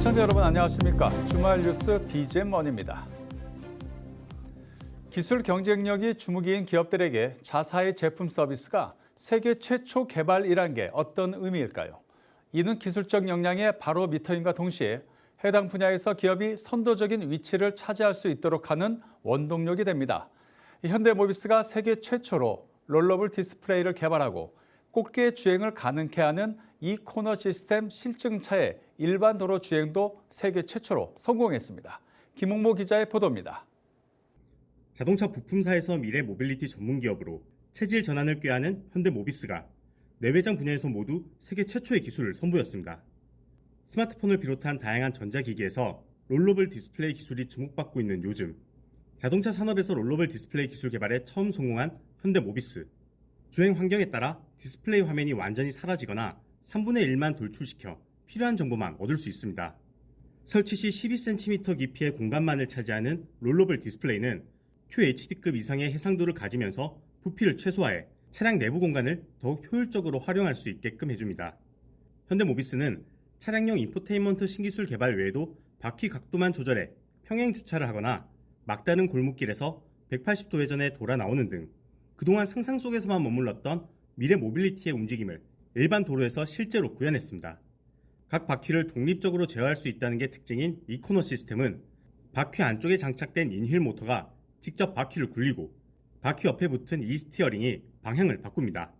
시청자 여러분 안녕하십니까? 주말 뉴스 BGM1입니다. 기술 경쟁력이 주무기인 기업들에게 자사의 제품 서비스가 세계 최초 개발이란 게 어떤 의미일까요? 이는 기술적 역량의 바로 미터인과 동시에 해당 분야에서 기업이 선도적인 위치를 차지할 수 있도록 하는 원동력이 됩니다. 현대모비스가 세계 최초로 롤러블 디스플레이를 개발하고 꽃게 주행을 가능케 하는 이 코너 시스템 실증차의 일반 도로 주행도 세계 최초로 성공했습니다. 김홍모 기자의 보도입니다. 자동차 부품사에서 미래 모빌리티 전문 기업으로 체질 전환을 꾀하는 현대모비스가 내외장 분야에서 모두 세계 최초의 기술을 선보였습니다. 스마트폰을 비롯한 다양한 전자기기에서 롤러블 디스플레이 기술이 주목받고 있는 요즘, 자동차 산업에서 롤러블 디스플레이 기술 개발에 처음 성공한 현대모비스. 주행 환경에 따라 디스플레이 화면이 완전히 사라지거나 3분의 1만 돌출시켜 필요한 정보만 얻을 수 있습니다. 설치 시 12cm 깊이의 공간만을 차지하는 롤러블 디스플레이는 QHD급 이상의 해상도를 가지면서 부피를 최소화해 차량 내부 공간을 더욱 효율적으로 활용할 수 있게끔 해줍니다. 현대모비스는 차량용 인포테인먼트 신기술 개발 외에도 바퀴 각도만 조절해 평행 주차를 하거나 막다른 골목길에서 180도 회전에 돌아 나오는 등 그동안 상상 속에서만 머물렀던 미래 모빌리티의 움직임을 일반 도로에서 실제로 구현했습니다. 각 바퀴를 독립적으로 제어할 수 있다는 게 특징인 이 코너 시스템은 바퀴 안쪽에 장착된 인휠 모터가 직접 바퀴를 굴리고 바퀴 옆에 붙은 이 스티어링이 방향을 바꿉니다.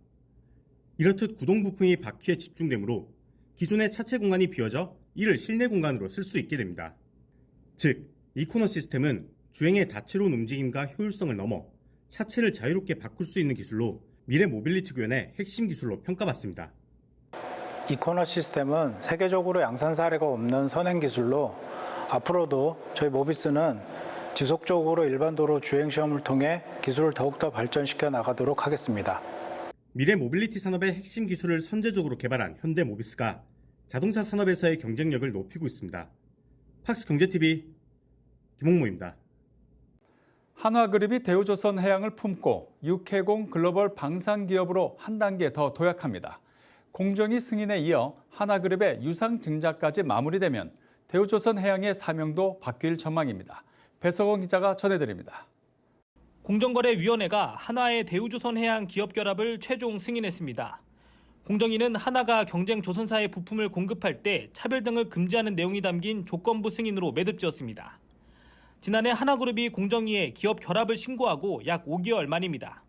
이렇듯 구동 부품이 바퀴에 집중되므로 기존의 차체 공간이 비워져 이를 실내 공간으로 쓸 수 있게 됩니다. 즉, 이 코너 시스템은 주행의 다채로운 움직임과 효율성을 넘어 차체를 자유롭게 바꿀 수 있는 기술로 미래 모빌리티 구현의 핵심 기술로 평가받습니다. 이 코너 시스템은 세계적으로 양산 사례가 없는 선행 기술로 앞으로도 저희 모비스는 지속적으로 일반 도로 주행 시험을 통해 기술을 더욱더 발전시켜 나가도록 하겠습니다. 미래 모빌리티 산업의 핵심 기술을 선제적으로 개발한 현대모비스가 자동차 산업에서의 경쟁력을 높이고 있습니다. 팍스경제TV 김홍모입니다. 한화그룹이 대우조선해양을 품고 육해공 글로벌 방산기업으로 한 단계 더 도약합니다. 공정위 승인에 이어 한화그룹의 유상 증자까지 마무리되면 대우조선해양의 사명도 바뀔 전망입니다. 배석원 기자가 전해드립니다. 공정거래위원회가 한화의 대우조선해양 기업 결합을 최종 승인했습니다. 공정위는 한화가 경쟁 조선사의 부품을 공급할 때 차별 등을 금지하는 내용이 담긴 조건부 승인으로 매듭지었습니다. 지난해 한화그룹이 공정위에 기업 결합을 신고하고 약 5개월 만입니다.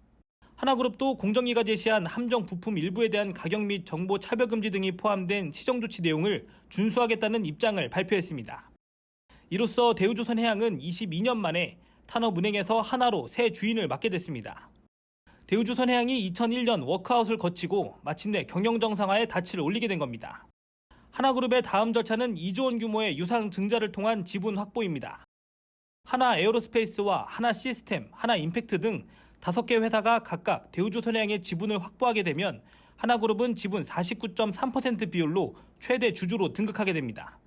한화그룹도 공정위가 제시한 함정 부품 일부에 대한 가격 및 정보 차별 금지 등이 포함된 시정 조치 내용을 준수하겠다는 입장을 발표했습니다. 이로써 대우조선해양은 22년 만에 탄업은행에서 한화로 새 주인을 맡게 됐습니다. 대우조선해양이 2001년 워크아웃을 거치고 마침내 경영정상화에 닻을 올리게 된 겁니다. 한화그룹의 다음 절차는 2조 원 규모의 유상 증자를 통한 지분 확보입니다. 한화 에어로스페이스와 한화 시스템, 한화 임팩트 등 5개 회사가 각각 대우조선해양의 지분을 확보하게 되면 한화그룹은 지분 49.3% 비율로 최대 주주로 등극하게 됩니다.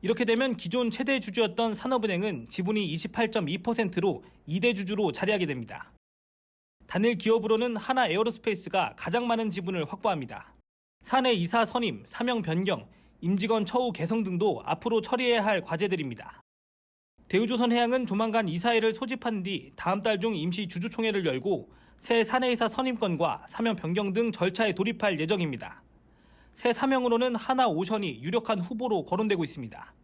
이렇게 되면 기존 최대 주주였던 산업은행은 지분이 28.2%로 2대 주주로 자리하게 됩니다. 단일 기업으로는 한화 에어로스페이스가 가장 많은 지분을 확보합니다. 사내 이사 선임, 사명 변경, 임직원 처우 개성 등도 앞으로 처리해야 할 과제들입니다. 대우조선해양은 조만간 이사회를 소집한 뒤 다음 달 중 임시 주주총회를 열고 새 사내이사 선임권과 사명 변경 등 절차에 돌입할 예정입니다. 새 사명으로는 한화오션이 유력한 후보로 거론되고 있습니다.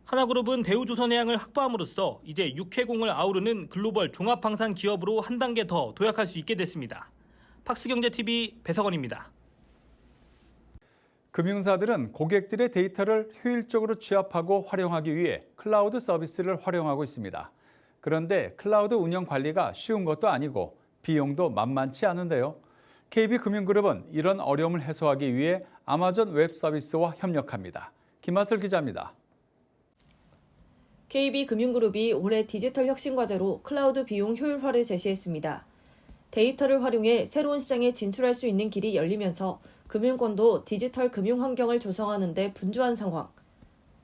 한화그룹은 대우조선해양을 확보함으로써 이제 육해공을 아우르는 글로벌 종합방산 기업으로 한 단계 더 도약할 수 있게 됐습니다. 팍스경제TV 배석원입니다. 금융사들은 고객들의 데이터를 효율적으로 취합하고 활용하기 위해 클라우드 서비스를 활용하고 있습니다. 그런데 클라우드 운영 관리가 쉬운 것도 아니고 비용도 만만치 않은데요. KB금융그룹은 이런 어려움을 해소하기 위해 아마존 웹 서비스와 협력합니다. 김하슬 기자입니다. KB금융그룹이 올해 디지털 혁신 과제로 클라우드 비용 효율화를 제시했습니다. 데이터를 활용해 새로운 시장에 진출할 수 있는 길이 열리면서 금융권도 디지털 금융 환경을 조성하는 데 분주한 상황.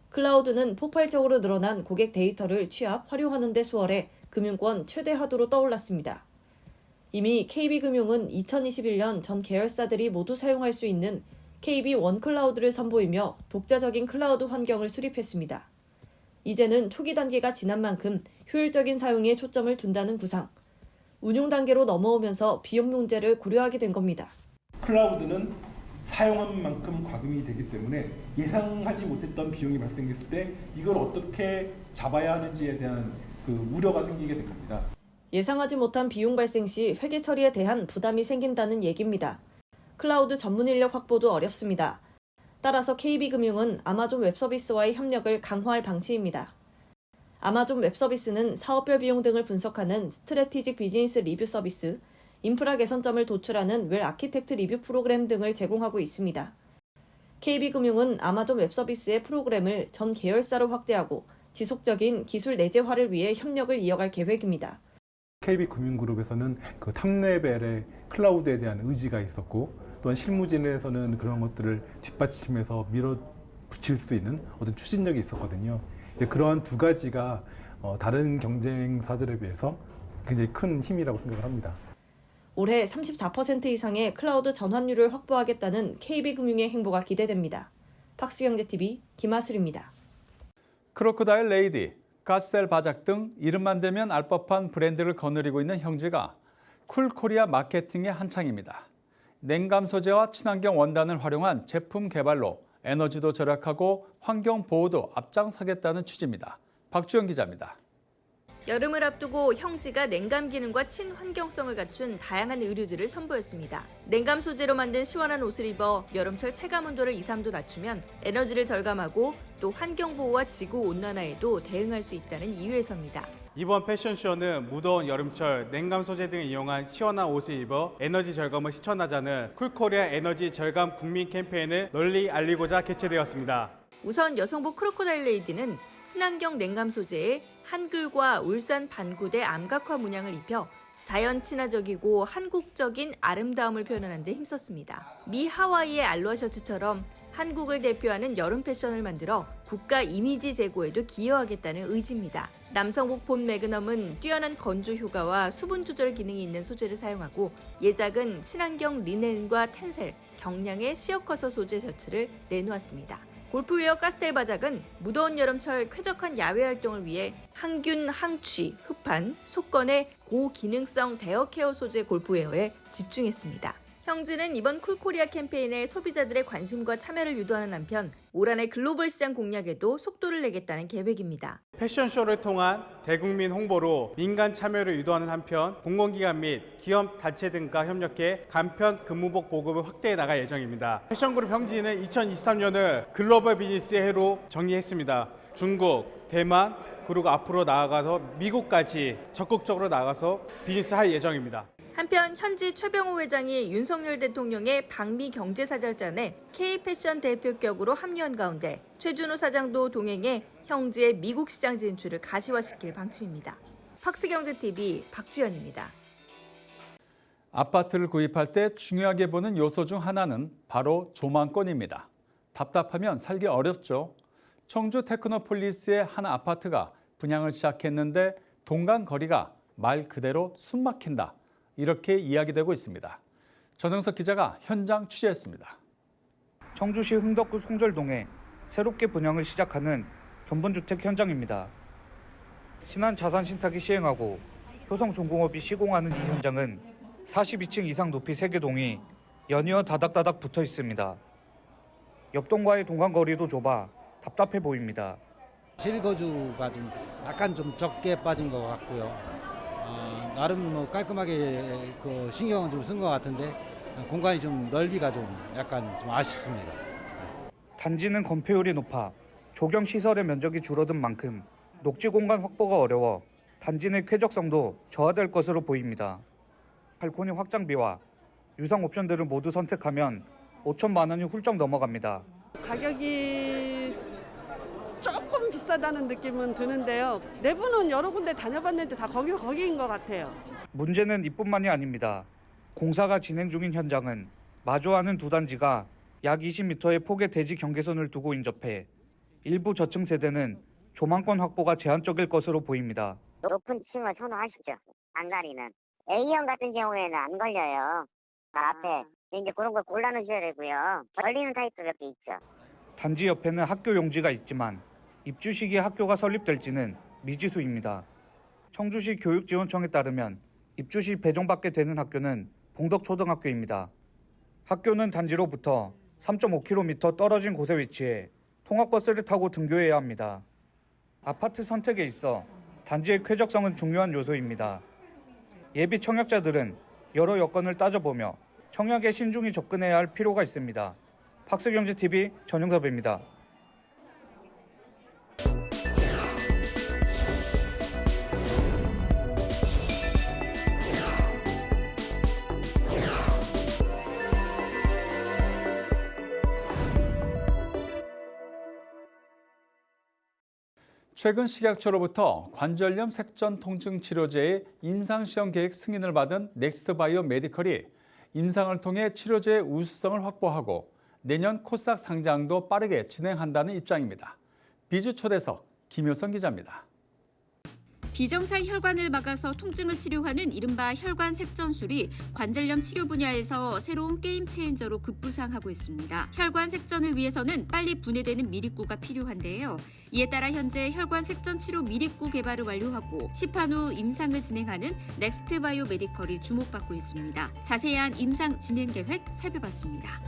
클라우드는 폭발적으로 늘어난 고객 데이터를 취합, 활용하는 데 수월해 금융권 최대 화두로 떠올랐습니다. 이미 KB금융은 2021년 전 계열사들이 모두 사용할 수 있는 KB 원클라우드를 선보이며 독자적인 클라우드 환경을 수립했습니다. 이제는 초기 단계가 지난 만큼 효율적인 사용에 초점을 둔다는 구상. 운용 단계로 넘어오면서 비용 문제를 고려하게 된 겁니다. 클라우드는 사용한 만큼 과금이 되기 때문에 예상하지 못했던 비용이 발생했을 때 이걸 어떻게 잡아야 하는지에 대한 그 우려가 생기게 된 겁니다. 예상하지 못한 비용 발생 시 회계 처리에 대한 부담이 생긴다는 얘기입니다. 클라우드 전문 인력 확보도 어렵습니다. 따라서 KB금융은 아마존 웹서비스와의 협력을 강화할 방침입니다. 아마존 웹서비스는 사업별 비용 등을 분석하는 스트래티직 비즈니스 리뷰 서비스, 인프라 개선점을 도출하는 웰 아키텍트 리뷰 프로그램 등을 제공하고 있습니다. KB금융은 아마존 웹서비스의 프로그램을 전 계열사로 확대하고 지속적인 기술 내재화를 위해 협력을 이어갈 계획입니다. KB금융그룹에서는 그 탑레벨의 클라우드에 대한 의지가 있었고 또한 실무진에서는 그런 것들을 뒷받침해서 밀어붙일 수 있는 어떤 추진력이 있었거든요. 그러한 두 가지가 다른 경쟁사들에 비해서 굉장히 큰 힘이라고 생각을 합니다. 올해 34% 이상의 클라우드 전환율을 확보하겠다는 KB금융의 행보가 기대됩니다. 팍스경제TV 김하슬입니다. 크로코다일 레이디, 가스텔 바작 등 이름만 대면 알 법한 브랜드를 거느리고 있는 형제가 쿨코리아 마케팅에 한창입니다. 냉감 소재와 친환경 원단을 활용한 제품 개발로 에너지도 절약하고 환경 보호도 앞장서겠다는 취지입니다. 박주영 기자입니다. 여름을 앞두고 형지가 냉감 기능과 친환경성을 갖춘 다양한 의류들을 선보였습니다. 냉감 소재로 만든 시원한 옷을 입어 여름철 체감 온도를 2, 3도 낮추면 에너지를 절감하고 또 환경 보호와 지구 온난화에도 대응할 수 있다는 이유에서입니다. 이번 패션쇼는 무더운 여름철 냉감 소재 등을 이용한 시원한 옷을 입어 에너지 절감을 실천하자는 쿨코리아 에너지 절감 국민 캠페인을 널리 알리고자 개최되었습니다. 우선 여성복 크로코다일 레이디는 친환경 냉감 소재에 한글과 울산 반구대 암각화 문양을 입혀 자연 친화적이고 한국적인 아름다움을 표현하는 데 힘썼습니다. 미 하와이의 알로하 셔츠처럼 한국을 대표하는 여름 패션을 만들어 국가 이미지 제고에도 기여하겠다는 의지입니다. 남성복 본 매그넘은 뛰어난 건조 효과와 수분 조절 기능이 있는 소재를 사용하고 예작은 친환경 리넨과 텐셀, 경량의 시어커서 소재 셔츠를 내놓았습니다. 골프웨어 가스텔 바작은 무더운 여름철 쾌적한 야외 활동을 위해 항균, 항취, 흡판, 속건의 고기능성 대여 케어 소재 골프웨어에 집중했습니다. 형지는 이번 쿨코리아 캠페인에 소비자들의 관심과 참여를 유도하는 한편 올 한해 글로벌 시장 공략에도 속도를 내겠다는 계획입니다. 패션쇼를 통한 대국민 홍보로 민간 참여를 유도하는 한편 공공기관 및 기업 단체 등과 협력해 간편 근무복 보급을 확대해 나갈 예정입니다. 패션그룹 형지는 2023년을 글로벌 비즈니스의 해로 정의했습니다. 중국, 대만, 그리고 앞으로 나아가서 미국까지 적극적으로 나가서 비즈니스 할 예정입니다. 한편 현지 최병호 회장이 윤석열 대통령의 방미 경제사절단에 K패션 대표격으로 합류한 가운데 최준호 사장도 동행해 형제의 미국 시장 진출을 가시화시킬 방침입니다. 팍스경제TV 박주연입니다. 아파트를 구입할 때 중요하게 보는 요소 중 하나는 바로 조망권입니다. 답답하면 살기 어렵죠. 청주 테크노폴리스의 한 아파트가 분양을 시작했는데 동강 거리가 말 그대로 숨막힌다. 이렇게 이야기되고 있습니다. 전영석 기자가 현장 취재했습니다. 청주시 흥덕구 송절동에 새롭게 분양을 시작하는 견본주택 현장입니다. 신한 자산신탁이 시행하고 효성중공업이 시공하는 이 현장은 42층 이상 높이 3개 동이 연이어 다닥다닥 붙어 있습니다. 옆동과의 동간거리도 좁아 답답해 보입니다. 실거주가 좀 약간 좀 적게 빠진 것 같고요. 나름 뭐 깔끔하게 그 신경은 좀 쓴 것 같은데 공간이 좀 넓이가 좀 약간 좀 아쉽습니다. 단지는 건폐율이 높아 조경 시설의 면적이 줄어든 만큼 녹지 공간 확보가 어려워 단지 내 쾌적성도 저하될 것으로 보입니다. 발코니 확장비와 유상 옵션들을 모두 선택하면 5천만 원이 훌쩍 넘어갑니다. 가격이 조금 비싸다는 느낌은 드는데요. 내부는 여러 군데 다녀봤는데 다 거기인 것 같아요. 문제는 이뿐만이 아닙니다. 공사가 진행 중인 현장은 마주하는 두 단지가 약 20m의 폭의 대지 경계선을 두고 인접해 일부 저층 세대는 조망권 확보가 제한적일 것으로 보입니다. 높은 층을 선호하시죠. 안가리는 A형 같은 경우에는 안 걸려요. 앞에 이제 그런 걸 골라놓으셔야 되고요. 걸리는 타입도 몇 개 있죠. 단지 옆에는 학교 용지가 있지만 입주 시기에 학교가 설립될지는 미지수입니다. 청주시 교육지원청에 따르면 입주 시 배정받게 되는 학교는 봉덕초등학교입니다. 학교는 단지로부터 3.5km 떨어진 곳에 위치해 통학버스를 타고 등교해야 합니다. 아파트 선택에 있어 단지의 쾌적성은 중요한 요소입니다. 예비 청약자들은 여러 여건을 따져보며 청약에 신중히 접근해야 할 필요가 있습니다. 박스경제TV 전영섭입니다. 최근 식약처로부터 관절염 색전 통증 치료제의 임상시험 계획 승인을 받은 넥스트바이오 메디컬이 임상을 통해 치료제의 우수성을 확보하고 내년 코스닥 상장도 빠르게 진행한다는 입장입니다. 비즈 초대석 김효선 기자입니다. 비정상 혈관을 막아서 통증을 치료하는 이른바 혈관 색전술이 관절염 치료 분야에서 새로운 게임 체인저로 급부상하고 있습니다. 혈관 색전을 위해서는 빨리 분해되는 미립구가 필요한데요. 이에 따라 현재 혈관 색전 치료 미립구 개발을 완료하고 시판 후 임상을 진행하는 넥스트바이오 메디컬이 주목받고 있습니다. 자세한 임상 진행 계획 살펴봤습니다.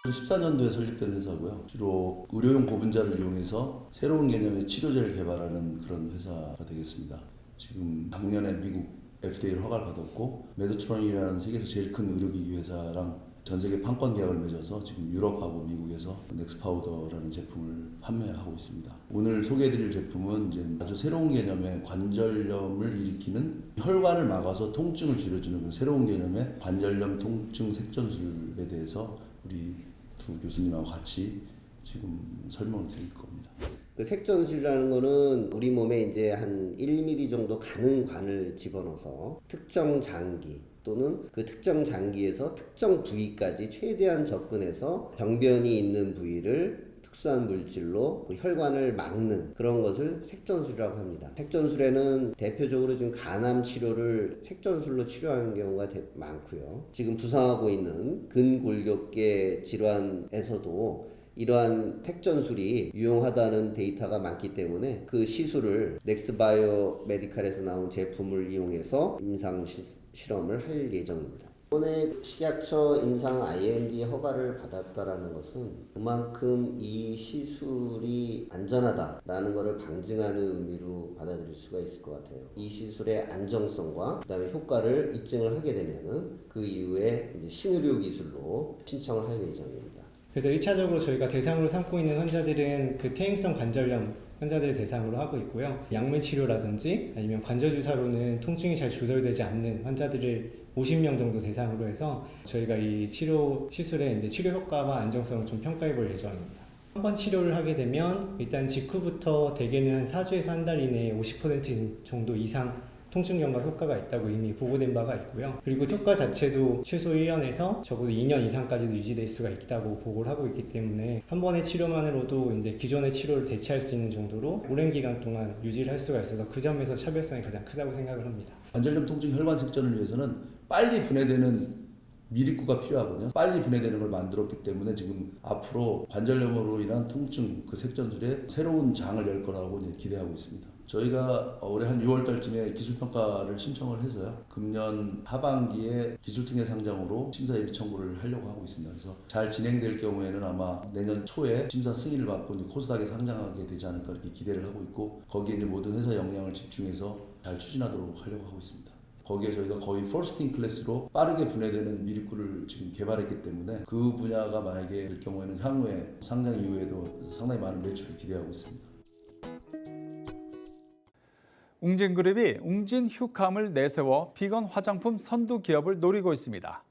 2014년도에 설립된 회사고요. 주로 의료용 고분자를 이용해서 새로운 개념의 치료제를 개발하는 그런 회사가 되겠습니다. 지금 작년에 미국 FDA를 허가를 받았고 메드트론이라는 세계에서 제일 큰 의료기기 회사랑 전 세계 판권 계약을 맺어서 지금 유럽하고 미국에서 넥스파우더라는 제품을 판매하고 있습니다. 오늘 소개해드릴 제품은 이제 아주 새로운 개념의 관절염을 일으키는 혈관을 막아서 통증을 줄여주는 그런 새로운 개념의 관절염 통증 색전술에 대해서 우리 두 교수님하고 같이 지금 설명을 드릴 겁니다. 그 색전술이라는 거는 우리 몸에 이제 한 1mm 정도 가는 관을 집어넣어서 특정 장기 또는 그 특정 장기에서 특정 부위까지 최대한 접근해서 병변이 있는 부위를 특수한 물질로 그 혈관을 막는 그런 것을 색전술이라고 합니다. 색전술에는 대표적으로 지금 간암 치료를 색전술로 치료하는 경우가 많고요. 지금 부상하고 있는 근골격계 질환에서도 이러한 색전술이 유용하다는 데이터가 많기 때문에 그 시술을 넥스트바이오 메디컬에서 나온 제품을 이용해서 임상 실험을 할 예정입니다. 이번에 식약처 임상 IND 허가를 받았다라는 것은 그만큼 이 시술이 안전하다라는 것을 방증하는 의미로 받아들일 수가 있을 것 같아요. 이 시술의 안정성과 그다음에 효과를 입증을 하게 되면은 그 이후에 이제 신의료 기술로 신청을 할 예정입니다. 그래서 1차적으로 저희가 대상으로 삼고 있는 환자들은 그 퇴행성 관절염 환자들을 대상으로 하고 있고요. 약물 치료라든지 아니면 관절 주사로는 통증이 잘 조절되지 않는 환자들을 50명 정도 대상으로 해서 저희가 이 시술의 이제 치료 효과와 안정성을 좀 평가해 볼 예정입니다. 한 번 치료를 하게 되면 일단 직후부터 대개는 한 4주에서 한 달 이내에 50% 정도 이상 통증 경과 효과가 있다고 이미 보고된 바가 있고요. 그리고 효과 자체도 최소 1년에서 적어도 2년 이상까지도 유지될 수가 있다고 보고를 하고 있기 때문에 한 번의 치료만으로도 이제 기존의 치료를 대체할 수 있는 정도로 오랜 기간 동안 유지를 할 수가 있어서 그 점에서 차별성이 가장 크다고 생각을 합니다. 관절염 통증 혈관 색전을 위해서는 빨리 분해되는 미립구가 필요하거든요. 빨리 분해되는 걸 만들었기 때문에 지금 앞으로 관절염으로 인한 통증 그 색전술에 새로운 장을 열 거라고 이제 기대하고 있습니다. 저희가 올해 한 6월 달쯤에 기술평가를 신청을 해서요. 금년 하반기에 기술특례 상장으로 심사 예비 청구를 하려고 하고 있습니다. 그래서 잘 진행될 경우에는 아마 내년 초에 심사 승인을 받고 이제 코스닥에 상장하게 되지 않을까 이렇게 기대를 하고 있고 거기에 이제 모든 회사 역량을 집중해서 잘 추진하도록 하려고 하고 있습니다. 거기에 저희가 거의 퍼스트 인 클래스로 빠르게 분해되는 미립구를 지금 개발했기 때문에 그 분야가 만약에 될 경우에는 향후에 상장 이후에도 상당히 많은 매출을 기대하고 있습니다. 웅진그룹이 웅진 휴캄을 내세워 비건 화장품 선두 기업을 노리고 있습니다.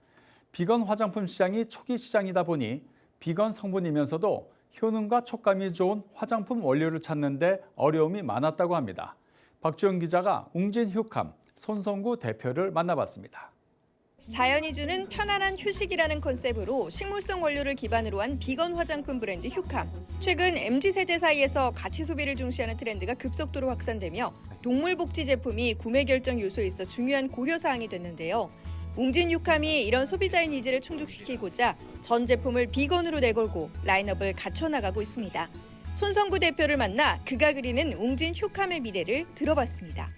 비건 화장품 시장이 초기 시장이다 보니 비건 성분이면서도 효능과 촉감이 좋은 화장품 원료를 찾는 데 어려움이 많았다고 합니다. 박주영 기자가 웅진 휴캄 손성구 대표를 만나봤습니다. 자연이 주는 편안한 휴식이라는 컨셉으로 식물성 원료를 기반으로 한 비건 화장품 브랜드 휴캄. 최근 MZ세대 사이에서 가치 소비를 중시하는 트렌드가 급속도로 확산되며 동물 복지 제품이 구매 결정 요소에 있어 중요한 고려사항이 됐는데요. 웅진 휴캄이 이런 소비자의 니즈를 충족시키고자 전 제품을 비건으로 내걸고 라인업을 갖춰나가고 있습니다. 손성구 대표를 만나 그가 그리는 웅진 휴캄의 미래를 들어봤습니다.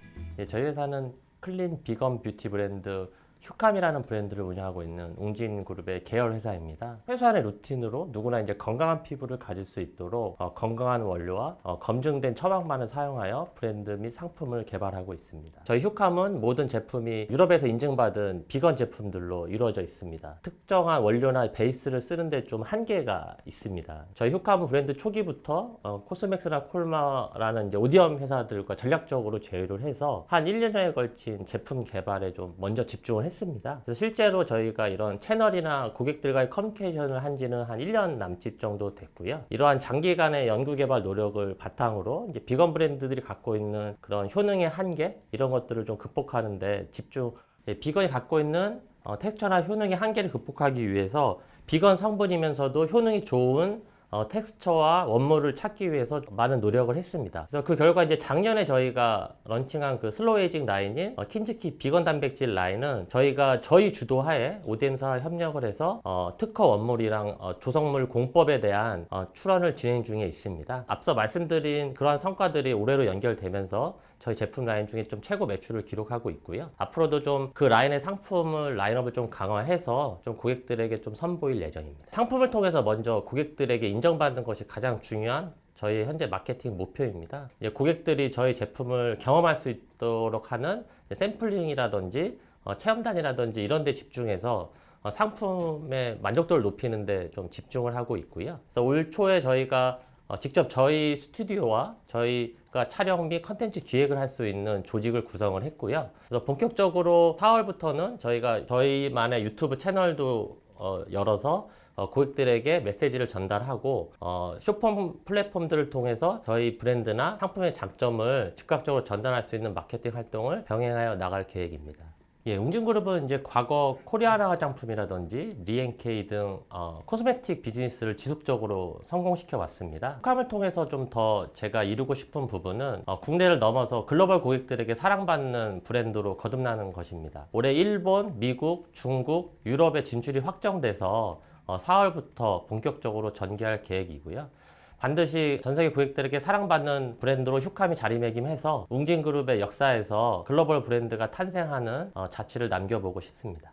저희 회사는 클린 비건 뷰티 브랜드 휴캄이라는 브랜드를 운영하고 있는 웅진그룹의 계열 회사입니다. 회사의 루틴으로 누구나 이제 건강한 피부를 가질 수 있도록 건강한 원료와 검증된 처방만을 사용하여 브랜드 및 상품을 개발하고 있습니다. 저희 휴캄은 모든 제품이 유럽에서 인증받은 비건 제품들로 이루어져 있습니다. 특정한 원료나 베이스를 쓰는데 좀 한계가 있습니다. 저희 휴캄은 브랜드 초기부터 코스맥스나 콜마라는 이제 오디엄 회사들과 전략적으로 제휴를 해서 한 1년에 걸친 제품 개발에 좀 먼저 집중을 했습니다. 그래서 실제로 저희가 이런 채널이나 고객들과의 커뮤니케이션을 한 지는 한 1년 남짓 정도 됐고요. 이러한 장기간의 연구개발 노력을 바탕으로 이제 비건 브랜드들이 갖고 있는 그런 효능의 한계 이런 것들을 좀 극복하는 데 집중, 비건이 갖고 있는 텍스처나 효능의 한계를 극복하기 위해서 비건 성분이면서도 효능이 좋은 텍스처와 원물을 찾기 위해서 많은 노력을 했습니다. 그래서 그 결과 이제 작년에 저희가 런칭한 그 슬로우 에이징 라인인 킨즈키 비건 단백질 라인은 저희가 저희 주도하에 ODM사와 협력을 해서 특허 원물이랑 조성물 공법에 대한 출원을 진행 중에 있습니다. 앞서 말씀드린 그러한 성과들이 올해로 연결되면서 저희 제품 라인 중에 좀 최고 매출을 기록하고 있고요. 앞으로도 좀 그 라인의 상품을 라인업을 좀 강화해서 좀 고객들에게 좀 선보일 예정입니다. 상품을 통해서 먼저 고객들에게 인정받는 것이 가장 중요한 저희 현재 마케팅 목표입니다. 이제 고객들이 저희 제품을 경험할 수 있도록 하는 샘플링이라든지 체험단이라든지 이런 데 집중해서 상품의 만족도를 높이는 데 좀 집중을 하고 있고요. 그래서 올 초에 저희가 직접 저희 스튜디오와 저희가 촬영 및 컨텐츠 기획을 할 수 있는 조직을 구성을 했고요. 그래서 본격적으로 4월부터는 저희가 저희만의 유튜브 채널도 열어서 고객들에게 메시지를 전달하고 쇼폼 플랫폼들을 통해서 저희 브랜드나 상품의 장점을 즉각적으로 전달할 수 있는 마케팅 활동을 병행하여 나갈 계획입니다. 웅진그룹은 이제 과거 코리아나 화장품이라든지 리앤케이 등 코스메틱 비즈니스를 지속적으로 성공시켜 왔습니다. 휴캄을 통해서 좀 더 제가 이루고 싶은 부분은 국내를 넘어서 글로벌 고객들에게 사랑받는 브랜드로 거듭나는 것입니다. 올해 일본, 미국, 중국, 유럽의 진출이 확정돼서 4월부터 본격적으로 전개할 계획이고요. 반드시 전 세계 고객들에게 사랑받는 브랜드로 휴캄이 자리매김해서 웅진그룹의 역사에서 글로벌 브랜드가 탄생하는 자취를 남겨보고 싶습니다.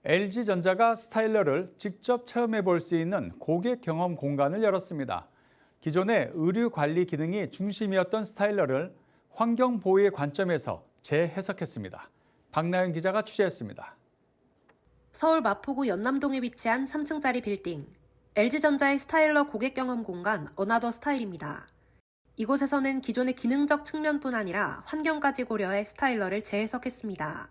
LG전자가 스타일러를 직접 체험해 볼 수 있는 고객 경험 공간을 열었습니다. 기존의 의류 관리 기능이 중심이었던 스타일러를 환경 보호의 관점에서 재해석했습니다. 박나연 기자가 취재했습니다. 서울 마포구 연남동에 위치한 3층짜리 빌딩, LG전자의 스타일러 고객 경험 공간 어나더 스타일입니다. 이곳에서는 기존의 기능적 측면뿐 아니라 환경까지 고려해 스타일러를 재해석했습니다.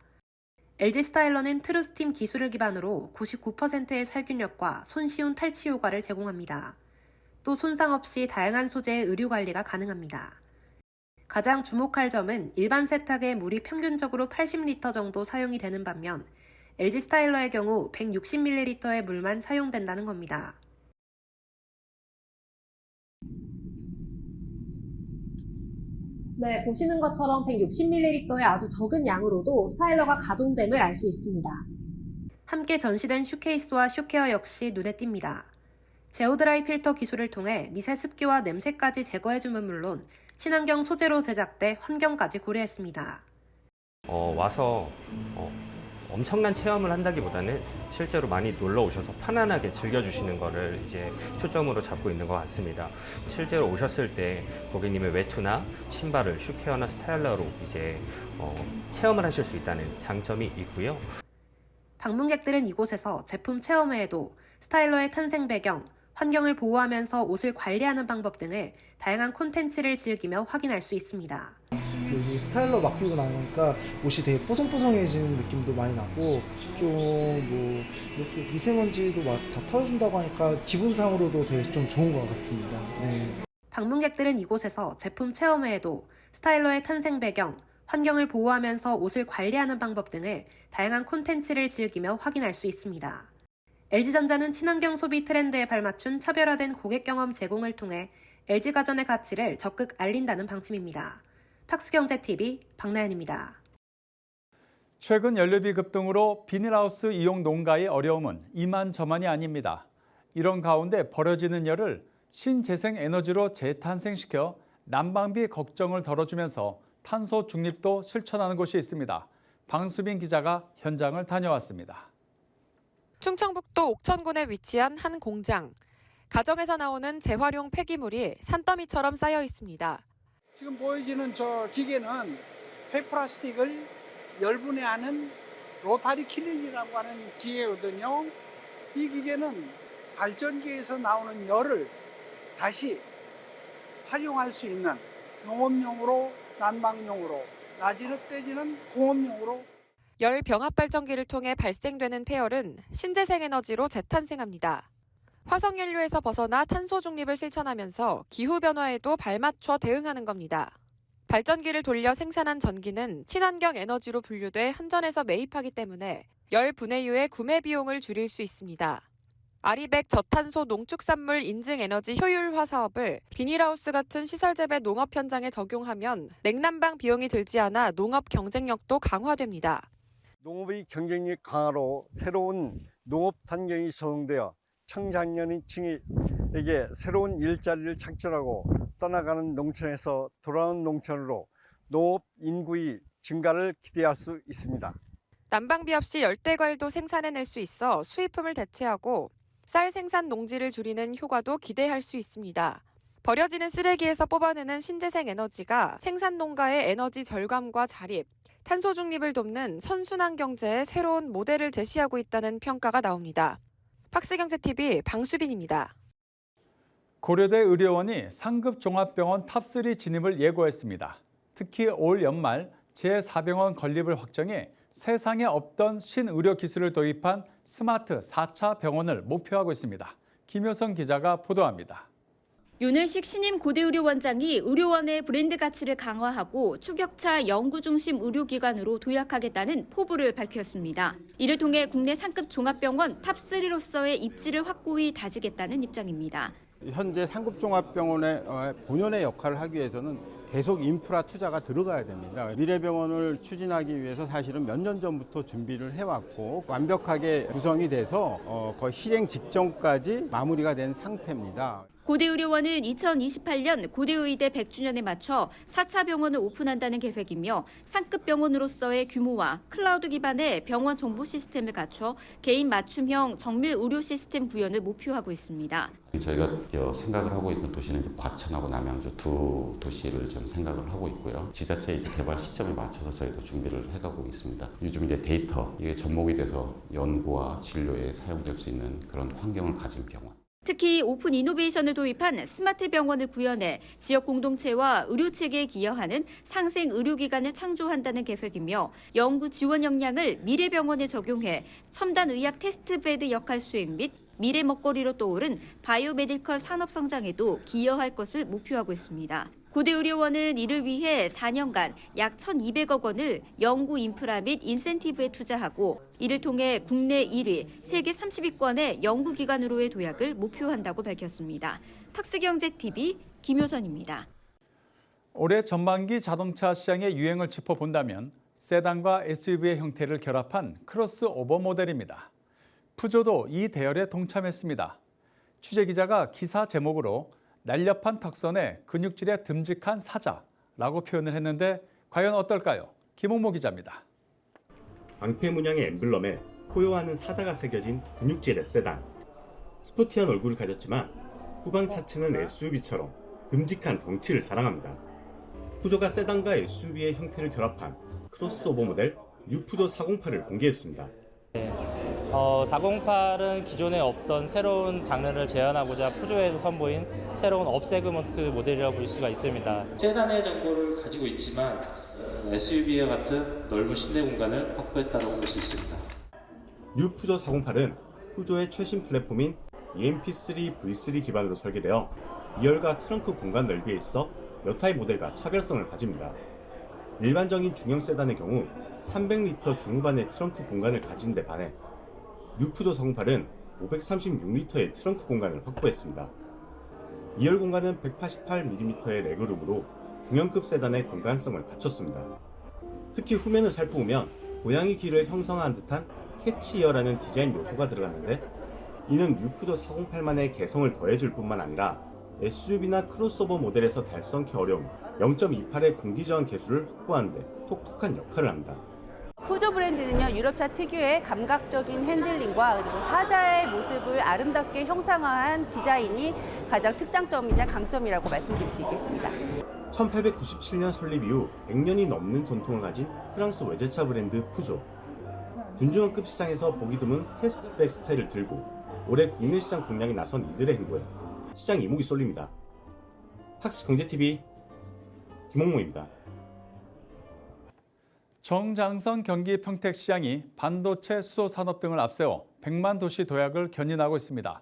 LG 스타일러는 트루스팀 기술을 기반으로 99%의 살균력과 손쉬운 탈취 효과를 제공합니다. 또 손상 없이 다양한 소재의 의류 관리가 가능합니다. 가장 주목할 점은 일반 세탁에 물이 평균적으로 80리터 정도 사용이 되는 반면 LG 스타일러의 경우 160ml의 물만 사용된다는 겁니다. 네, 보시는 것처럼 160ml의 아주 적은 양으로도 스타일러가 가동됨을 알 수 있습니다. 함께 전시된 슈케이스와 슈케어 역시 눈에 띕니다. 제오드라이 필터 기술을 통해 미세 습기와 냄새까지 제거해주면 물론 친환경 소재로 제작돼 환경까지 고려했습니다. 와서 엄청난 체험을 한다기보다는 실제로 많이 놀러 오셔서 편안하게 즐겨주시는 거를 이제 초점으로 잡고 있는 것 같습니다. 실제로 오셨을 때 고객님의 외투나 신발을 슈케어나 스타일러로 이제 체험을 하실 수 있다는 장점이 있고요. 방문객들은 이곳에서 제품 체험 외에도 스타일러의 탄생 배경, 환경을 보호하면서 옷을 관리하는 방법 등을 다양한 콘텐츠를 즐기며 확인할 수 있습니다. 여기 스타일러 맡기고 나니까 옷이 되게 뽀송뽀송해지는 느낌도 많이 나고 좀 뭐 이렇게 미세먼지도 다 털어준다고 하니까 기분상으로도 되게 좀 좋은 것 같습니다. 네. 방문객들은 이곳에서 제품 체험 외에도 스타일러의 탄생 배경, 환경을 보호하면서 옷을 관리하는 방법 등을 다양한 콘텐츠를 즐기며 확인할 수 있습니다. LG전자는 친환경 소비 트렌드에 발맞춘 차별화된 고객 경험 제공을 통해 LG가전의 가치를 적극 알린다는 방침입니다. 팍스경제TV 박나연입니다. 최근 연료비 급등으로 비닐하우스 이용 농가의 어려움은 이만저만이 아닙니다. 이런 가운데 버려지는 열을 신재생 에너지로 재탄생시켜 난방비 걱정을 덜어주면서 탄소 중립도 실천하는 곳이 있습니다. 방수빈 기자가 현장을 다녀왔습니다. 충청북도 옥천군에 위치한 한 공장. 가정에서 나오는 재활용 폐기물이 산더미처럼 쌓여 있습니다. 지금 보여지는 저 기계는 폐플라스틱을 열분해하는 로타리 킬링이라고 하는 기계거든요. 이 기계는 발전기에서 나오는 열을 다시 활용할 수 있는 농업용으로, 난방용으로, 낮에는 떼지는 공업용으로. 열 병합 발전기를 통해 발생되는 폐열은 신재생 에너지로 재탄생합니다. 화석연료에서 벗어나 탄소 중립을 실천하면서 기후 변화에도 발맞춰 대응하는 겁니다. 발전기를 돌려 생산한 전기는 친환경 에너지로 분류돼 한전에서 매입하기 때문에 열 분해유의 구매 비용을 줄일 수 있습니다. 아리백 저탄소 농축산물 인증 에너지 효율화 사업을 비닐하우스 같은 시설 재배 농업 현장에 적용하면 냉난방 비용이 들지 않아 농업 경쟁력도 강화됩니다. 농업의 경쟁력 강화로 새로운 농업 환경이 조성되어 청장년층에게 새로운 일자리를 창출하고 떠나가는 농촌에서 돌아오는 농촌으로 농업 인구의 증가를 기대할 수 있습니다. 난방비 없이 열대과일도 생산해낼 수 있어 수입품을 대체하고 쌀 생산 농지를 줄이는 효과도 기대할 수 있습니다. 버려지는 쓰레기에서 뽑아내는 신재생 에너지가 생산 농가의 에너지 절감과 자립, 탄소 중립을 돕는 선순환 경제의 새로운 모델을 제시하고 있다는 평가가 나옵니다. 팍스경제TV 방수빈입니다. 고려대 의료원이 상급 종합병원 탑3 진입을 예고했습니다. 특히 올 연말 제4병원 건립을 확정해 세상에 없던 신의료 기술을 도입한 스마트 4차 병원을 목표하고 있습니다. 김효성 기자가 보도합니다. 윤을식 신임 고대의료원장이 의료원의 브랜드 가치를 강화하고 추격차 연구 중심 의료기관으로 도약하겠다는 포부를 밝혔습니다. 이를 통해 국내 상급 종합병원 탑3로서의 입지를 확고히 다지겠다는 입장입니다. 현재 상급종합병원의 본연의 역할을 하기 위해서는 계속 인프라 투자가 들어가야 됩니다. 미래병원을 추진하기 위해서 사실은 몇 년 전부터 준비를 해왔고 완벽하게 구성이 돼서 거의 실행 직전까지 마무리가 된 상태입니다. 고대의료원은 2028년 고대의대 100주년에 맞춰 4차 병원을 오픈한다는 계획이며 상급 병원으로서의 규모와 클라우드 기반의 병원 정보 시스템을 갖춰 개인 맞춤형 정밀 의료 시스템 구현을 목표하고 있습니다. 저희가 생각을 하고 있는 도시는 과천하고 남양주 두 도시를 좀 생각을 하고 있고요. 지자체 이제 개발 시점에 맞춰서 저희도 준비를 해가고 있습니다. 요즘 이제 데이터 이게 접목이 돼서 연구와 진료에 사용될 수 있는 그런 환경을 가진 병원. 특히 오픈 이노베이션을 도입한 스마트 병원을 구현해 지역 공동체와 의료 체계에 기여하는 상생 의료기관을 창조한다는 계획이며 연구 지원 역량을 미래병원에 적용해 첨단 의학 테스트베드 역할 수행 및 미래 먹거리로 떠오른 바이오메디컬 산업 성장에도 기여할 것을 목표하고 있습니다. 고대의료원은 이를 위해 4년간 약 1,200억 원을 연구 인프라 및 인센티브에 투자하고 이를 통해 국내 1위, 세계 30위권의 연구기관으로의 도약을 목표한다고 밝혔습니다. 팍스경제TV 김효선입니다. 올해 전반기 자동차 시장의 유행을 짚어본다면 세단과 SUV의 형태를 결합한 크로스오버 모델입니다. 푸조도 이 대열에 동참했습니다. 취재기자가 기사 제목으로 날렵한 턱선에 근육질의 듬직한 사자라고 표현을 했는데 과연 어떨까요? 김홍모 기자입니다. 방패 문양의 엠블럼에 포효하는 사자가 새겨진 근육질의 세단. 스포티한 얼굴을 가졌지만 후방 차체는 SUV처럼 듬직한 덩치를 자랑합니다. 푸조가 세단과 SUV의 형태를 결합한 크로스오버 모델 뉴 푸조 408을 공개했습니다. 408은 기존에 없던 새로운 장르를 재현하고자 푸조에서 선보인 새로운 업세그먼트 모델이라고 볼 수가 있습니다. 세단의 정보를 가지고 있지만 SUV와 같은 넓은 실내 공간을 확보했다고 볼 수 있습니다. 뉴 푸조 408은 푸조의 최신 플랫폼인 EMP3 V3 기반으로 설계되어 2열과 트렁크 공간 넓이에 있어 몇 타입 모델과 차별성을 가집니다. 일반적인 중형 세단의 경우 300리터 중후반의 트렁크 공간을 가진 데 반해 뉴푸조 408은 536리터의 트렁크 공간을 확보했습니다. 2열 공간은 188mm의 레그룸으로 중형급 세단의 공간성을 갖췄습니다. 특히 후면을 살펴보면 고양이 귀를 형성한 듯한 캐치이어라는 디자인 요소가 들어갔는데 이는 뉴푸조 408만의 개성을 더해줄 뿐만 아니라 SUV나 크로스오버 모델에서 달성하기 어려운 0.28의 공기저항 계수를 확보하는 데 톡톡한 역할을 합니다. 푸조 브랜드는요, 유럽차 특유의 감각적인 핸들링과 그리고 사자의 모습을 아름답게 형상화한 디자인이 가장 특장점이자 강점이라고 말씀드릴 수 있겠습니다. 1897년 설립 이후 100년이 넘는 전통을 가진 프랑스 외제차 브랜드 푸조. 군중원급 시장에서 보기 드문 패스트백 스타일을 들고 올해 국내 시장 공략에 나선 이들의 행보에 시장 이목이 쏠립니다. 팍스경제TV 김홍모입니다. 정장선 경기 평택시장이 반도체 수소 산업 등을 앞세워 100만 도시 도약을 견인하고 있습니다.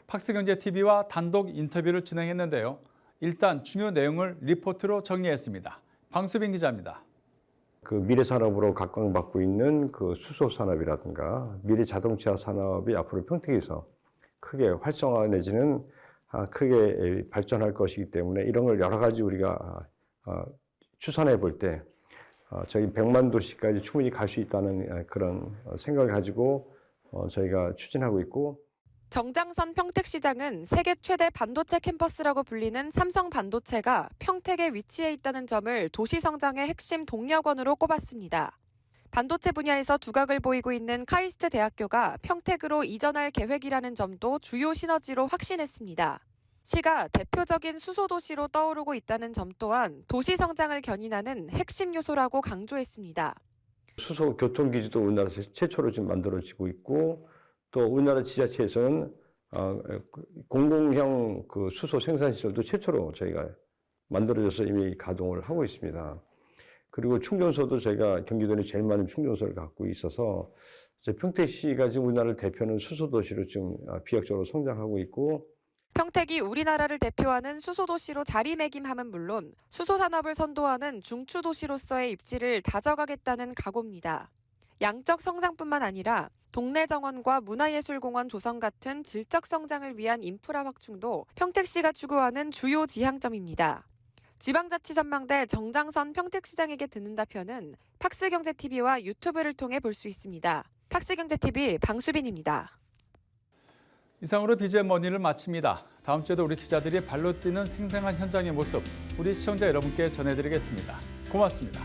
팍스경제TV와 단독 인터뷰를 진행했는데요. 일단 중요 내용을 리포트로 정리했습니다. 방수빈 기자입니다. 그 미래 산업으로 각광받고 있는 그 수소 산업이라든가 미래 자동차 산업이 앞으로 평택에서 크게 활성화 내지는 크게 발전할 것이기 때문에 이런 걸 여러 가지 우리가 추산해 볼 때 저희 100만 도시까지 충분히 갈 수 있다는 그런 생각을 가지고 저희가 추진하고 있고. 정장선 평택시장은 세계 최대 반도체 캠퍼스라고 불리는 삼성 반도체가 평택에 위치해 있다는 점을 도시 성장의 핵심 동력원으로 꼽았습니다. 반도체 분야에서 두각을 보이고 있는 카이스트 대학교가 평택으로 이전할 계획이라는 점도 주요 시너지로 확신했습니다. 시가 대표적인 수소도시로 떠오르고 있다는 점 또한 도시 성장을 견인하는 핵심 요소라고 강조했습니다. 수소 교통기지도 우리나라에서 최초로 지금 만들어지고 있고 또 우리나라 지자체에서는 공공형 그 수소 생산시설도 최초로 저희가 만들어져서 이미 가동을 하고 있습니다. 그리고 충전소도 저희가 경기도 내 제일 많은 충전소를 갖고 있어서 평택시가 지금 우리나라를 대표하는 수소도시로 지금 비약적으로 성장하고 있고. 평택이 우리나라를 대표하는 수소도시로 자리매김함은 물론 수소산업을 선도하는 중추도시로서의 입지를 다져가겠다는 각오입니다. 양적 성장뿐만 아니라 동네 정원과 문화예술공원 조성 같은 질적 성장을 위한 인프라 확충도 평택시가 추구하는 주요 지향점입니다. 지방자치 전망대 정장선 평택시장에게 듣는다 편은 팍스경제TV와 유튜브를 통해 볼 수 있습니다. 팍스경제TV 방수빈입니다. 이상으로 BGM머니를 마칩니다. 다음 주에도 우리 기자들이 발로 뛰는 생생한 현장의 모습 우리 시청자 여러분께 전해드리겠습니다. 고맙습니다.